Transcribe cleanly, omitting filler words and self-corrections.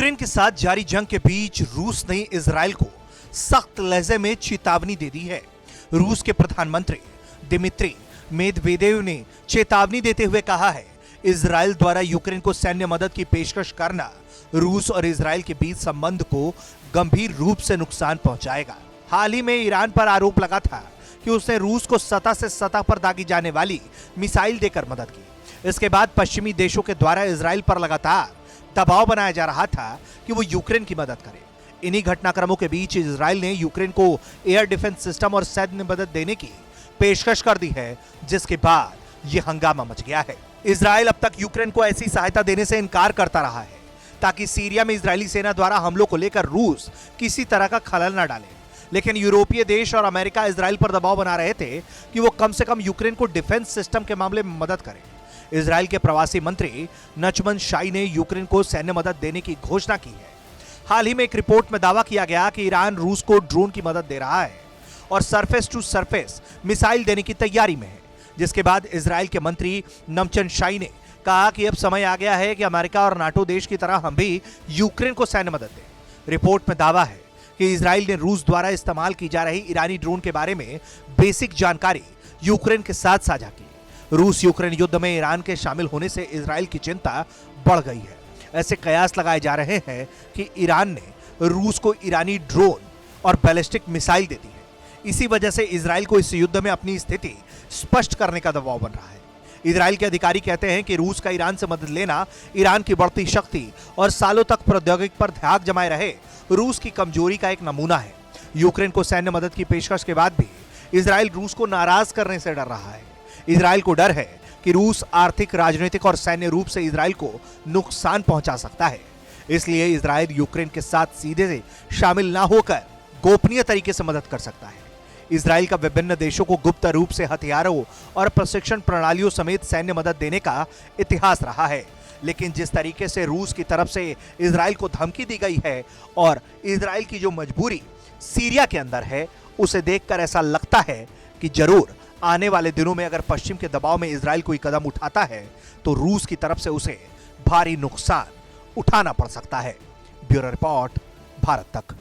Ukraine के साथ जारी जंग के बीच रूस ने इजराइल को सख्त लहजे में चेतावनी दे दी है। रूस के प्रधानमंत्री दिमित्री मेदवेदेव ने चेतावनी देते हुए कहा है, इजराइल द्वारा यूक्रेन को सैन्य मदद की पेशकश करना रूस और इजराइल के बीच संबंध को गंभीर रूप से नुकसान पहुंचाएगा। हाल ही में ईरान पर आरोप लगा था कि उसने रूस को सतह से सतह पर दागी जाने वाली मिसाइल देकर मदद की। इसके बाद पश्चिमी देशों के द्वारा इजराइल पर लगातार दबाव बनाया जा रहा था कि वो यूक्रेन की मदद करे। इन्हीं घटनाक्रमों के बीच इजराइल ने यूक्रेन को एयर डिफेंस सिस्टम और सैन्य मदद देने की पेशकश कर दी है, जिसके बाद ये हंगामा मच गया है। इजराइल अब तक यूक्रेन को ऐसी सहायता देने से इनकार करता रहा है ताकि सीरिया में इजरायली सेना द्वारा हमलों को लेकर रूस किसी तरह का खलल न डाले। लेकिन यूरोपीय देश और अमेरिका इजराइल पर दबाव बना रहे थे कि वो कम से कम यूक्रेन को डिफेंस सिस्टम के मामले में मदद करे। इजराइल के प्रवासी मंत्री नचमन शाई ने यूक्रेन को सैन्य मदद देने की घोषणा की है। हाल ही में एक रिपोर्ट में दावा किया गया कि ईरान रूस को ड्रोन की मदद दे रहा है और सरफेस टू सरफेस मिसाइल देने की तैयारी में है, जिसके बाद इजराइल के मंत्री नमचन शाई ने कहा कि अब समय आ गया है कि अमेरिका और नाटो देश की तरह हम भी यूक्रेन को सैन्य मदद दें। रिपोर्ट में दावा है कि इजराइल ने रूस द्वारा इस्तेमाल की जा रही ईरानी ड्रोन के बारे में बेसिक जानकारी यूक्रेन के साथ साझा की। रूस यूक्रेन युद्ध में ईरान के शामिल होने से इजराइल की चिंता बढ़ गई है। ऐसे कयास लगाए जा रहे हैं कि ईरान ने रूस को ईरानी ड्रोन और बैलिस्टिक मिसाइल दे दी है। इसी वजह से इजराइल को इस युद्ध में अपनी स्थिति स्पष्ट करने का दबाव बन रहा है। इजराइल के अधिकारी कहते हैं कि रूस का ईरान से मदद लेना ईरान की बढ़ती शक्ति और सालों तक प्रौद्योगिकी पर धाक जमाए रहे रूस की कमजोरी का एक नमूना है। यूक्रेन को सैन्य मदद की पेशकश के बाद भी इजराइल रूस को नाराज करने से डर रहा है। इजराइल को डर है कि रूस आर्थिक, राजनीतिक और सैन्य रूप से इजराइल को नुकसान पहुंचा सकता है। इसलिए इजराइल यूक्रेन के साथ सीधे से शामिल ना होकर गोपनीय तरीके से मदद कर सकता है। इजराइल का विभिन्न देशों को गुप्त रूप से हथियारों और प्रशिक्षण प्रणालियों समेत सैन्य मदद देने का इतिहास रहा है। लेकिन जिस तरीके से रूस की तरफ से इजराइल को धमकी दी गई है और इजराइल की जो मजबूरी सीरिया के अंदर है, उसे देखकर ऐसा लगता है कि जरूर आने वाले दिनों में अगर पश्चिम के दबाव में इजराइल कोई कदम उठाता है तो रूस की तरफ से उसे भारी नुकसान उठाना पड़ सकता है। ब्यूरो रिपोर्ट, भारत तक।